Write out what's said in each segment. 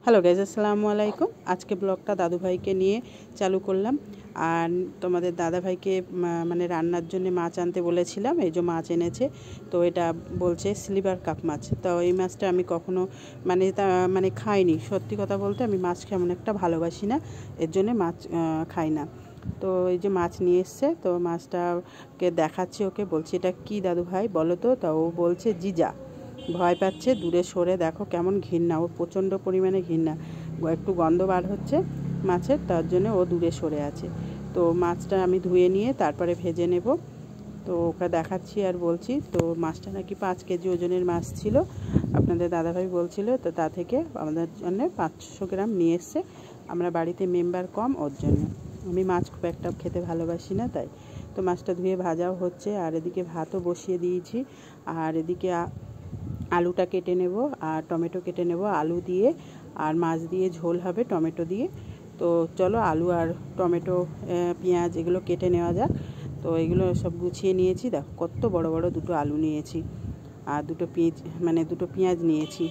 Hello guys, আসসালামু আলাইকুম। আজকে ব্লগটা দাদু ভাইকে নিয়ে চালু করলাম। আর তোমাদের দাদা ভাইকে মানে রান্নার জন্য মাছ আনতে বলেছিলাম, এই যে মাছ এনেছে। তো এটা বলছে সিলভার কাপ মাছ। তো এই মাছটা আমি কখনো মানে খাইনি। সত্যি কথা বলতে আমি মাছ কেমন একটা ভালোবাসি না, এর জন্যে মাছ খাই না। তো এই যে মাছ নিয়ে এসছে, তো মাছটাকে দেখাচ্ছি ওকে, বলছি এটা কি দাদু ভাই বলো তো। তা ও বলছে জিজা। ভয় পাচ্ছে, দূরে সরে, দেখো কেমন ঘৃণা, ওর প্রচণ্ড পরিমাণে ঘৃণা, একটু গন্ধ বার হচ্ছে মাছের, তার জন্য ও দূরে সরে আছে। তো মাছটা আমি ধুয়ে নিয়ে তারপরে ভেজে নেব। তো ওকে দেখাচ্ছি আর বলছি, তো মাছটা নাকি 5 কেজি ওজনের মাছ ছিল, আপনাদের দাদাভাই বলছিল। তো তা থেকে আমাদের জন্য 500 গ্রাম নিয়ে এসছে। আমরা বাড়িতে মেম্বার কম, ওর জন্য। আমি মাছ খুব একটা খেতে ভালোবাসি না, তাই। তো মাছটা ধুয়ে ভাজাও হচ্ছে, আর এদিকে ভাতও বসিয়ে দিয়েছি। আর এদিকে আলুটা কেটে নেব আর টমেটো কেটে নেব, আলু দিয়ে আর মাছ দিয়ে ঝোল হবে টমেটো দিয়ে। তো চলো আলু আর টমেটো, পেঁয়াজ এগুলো কেটে নেওয়া যাক। তো এগুলো সব গুছিয়ে নিয়েছি। দেখো কত বড় বড় দুটো আলু নিয়েছি, আর দুটো পেঁয়াজ নিয়েছি।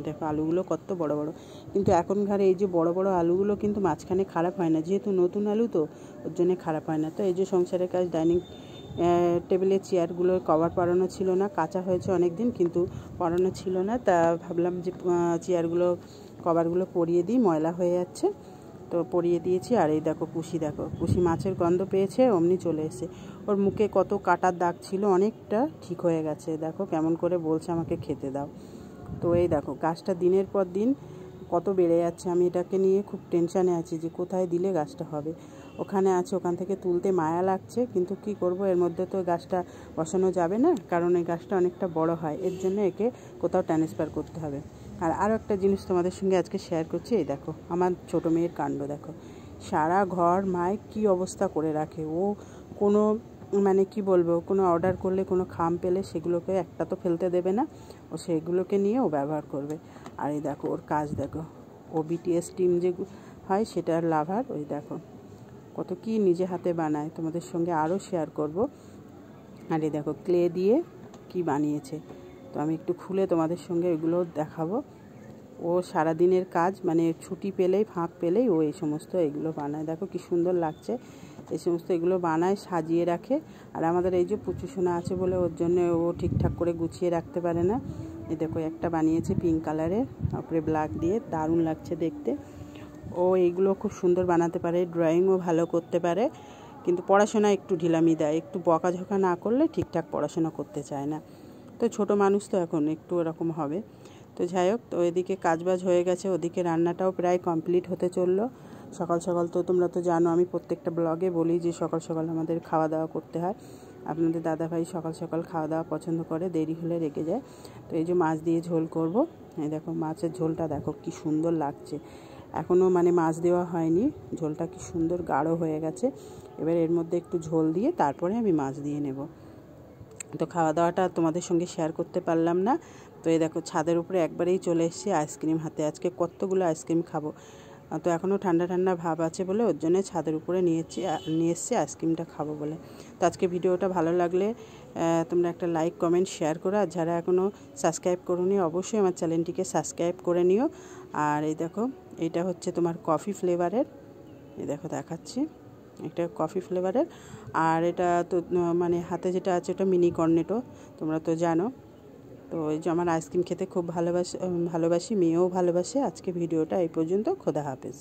দেখো আলুগুলো কত বড় বড়। কিন্তু এখনকার এই যে বড় বড় আলুগুলো কিন্তু মাঝখানে খারাপ হয় না, যেহেতু নতুন আলু, তো ওর জন্য খারাপ হয় না। তো এই যে সংসারের কাজ, ডাইনিং টেবিলের চেয়ারগুলোর কভার পরানো ছিল না, কাঁচা হয়েছে অনেক দিন কিন্তু পরানো ছিল না। তা ভাবলাম যে চেয়ারগুলো কভারগুলো পরিয়ে দিই, ময়লা হয়ে যাচ্ছে। তো পরিয়ে দিয়েছি। আর এই দেখো পুষি মাছের গন্ধ পেয়েছে, অমনি চলে এসে। ওর মুখে কত কাটার দাগ ছিল, অনেকটা ঠিক হয়ে গেছে। দেখো কেমন করে বলছে আমাকে খেতে দাও। তো এই দেখো গাছটা দিনের পর দিন কত বেড়ে যাচ্ছে। আমি এটাকে নিয়ে খুব টেনশানে আছি যে কোথায় দিলে গাছটা হবে। ওখানে আছে, ওখান থেকে তুলতে মায়া লাগছে, কিন্তু কি করব, এর মধ্যে তো গাছটা বসানো যাবে না, কারণ এই গাছটা অনেকটা বড় হয়, এর জন্য একে কোথাও ট্রান্সফার করতে হবে। আর আরও একটা জিনিস তোমাদের সঙ্গে আজকে শেয়ার করছি। এই দেখো আমার ছোটো মেয়ের কাণ্ড দেখো, সারা ঘর মায় কী অবস্থা করে রাখে। ও কোনো কি বলবো, কোনো অর্ডার করলে, কোনো খাম পেলে সেগুলোকে একটা তো ফেলতে দেবে না, ও সেগুলোকে নিয়ে ও ব্যবহার করবে। আর এই দেখো ওর কাজ দেখো, ও বিটিএস টিম যে হয় সেটার লাভার। ওই দেখো কত কি নিজে হাতে বানায়, তোমাদের সঙ্গে আরও শেয়ার করব। আর এই দেখো ক্লে দিয়ে কি বানিয়েছে, তো আমি একটু খুলে তোমাদের সঙ্গে এগুলো দেখাবো। ও সারাদিনের কাজ, ছুটি পেলেই, ফাঁক পেলেই ও এই সমস্ত এগুলো বানায়। দেখো কি সুন্দর লাগছে, এই সমস্ত এগুলো বানায়, সাজিয়ে রাখে। আর আমাদের এই যে পুচু সোনা আছে বলে ওর জন্য ও ঠিকঠাক করে গুছিয়ে রাখতে পারে না। এই দেখো একটা বানিয়েছে পিঙ্ক কালারের, তারপরে ব্ল্যাক দিয়ে, দারুণ লাগছে দেখতে। ও এইগুলো খুব সুন্দর বানাতে পারে, ড্রয়িংও ভালো করতে পারে, কিন্তু পড়াশোনা একটু ঢিলামি দেয়। একটু বকাঝকা না করলে ঠিকঠাক পড়াশোনা করতে চায় না। তো ছোট মানুষ তো এখন একটু এরকম হবে। তো যাই হোক, তো এদিকে কাজবাজ হয়ে গেছে, ওদিকে রান্নাটাও প্রায় কমপ্লিট হতে চললো। সকাল সকাল তো তোমরা তো জানো, আমি প্রত্যেকটা ব্লগে বলি যে সকাল সকাল আমাদের খাওয়া দাওয়া করতে হয়। আপনাদের দাদাভাই সকাল সকাল খাওয়া দাওয়া পছন্দ করে, দেরি হলে রেগে যায়। তো এই যে মাছ দিয়ে ঝোল করব। এই দেখো মাছের ঝোলটা দেখো কি সুন্দর লাগছে। এখনও মাছ দেওয়া হয়নি, ঝোলটা কি সুন্দর গাঢ় হয়ে গেছে। এবার এর মধ্যে একটু ঝোল দিয়ে তারপরে আমি মাছ দিয়ে নেব। তো খাওয়া দাওয়াটা তোমাদের সঙ্গে শেয়ার করতে পারলাম না। তো এই দেখো ছাদের উপরে একবারেই চলে এসেছি আইসক্রিম হাতে। আজকে কতগুলো আইসক্রিম খাবো। তো এখনও ঠান্ডা ঠান্ডা ভাব আছে বলে ওর জন্য ছাদের উপরে নিয়ে এসেছি আইসক্রিমটা খাবো বলে। তো আজকে ভিডিওটা ভালো লাগলে তোমরা একটা লাইক, কমেন্ট, শেয়ার করো। আর যারা এখনও সাবস্ক্রাইব করোনি অবশ্যই আমার চ্যানেলটিকে সাবস্ক্রাইব করে নিও। আর এই দেখো এটা হচ্ছে তোমার কফি ফ্লেভারের, এই দেখো দেখাচ্ছি, এটা কফি ফ্লেভারের। আর এটা তো হাতে যেটা আছে ওটা মিনি কর্নেটো, তোমরা তো জানো। তো এই যে আমার আইসক্রিম খেতে খুব ভালোবাসি, মেয়েও ভালোবাসে। আজকে ভিডিওটা এই পর্যন্ত, খোদা হাফেজ।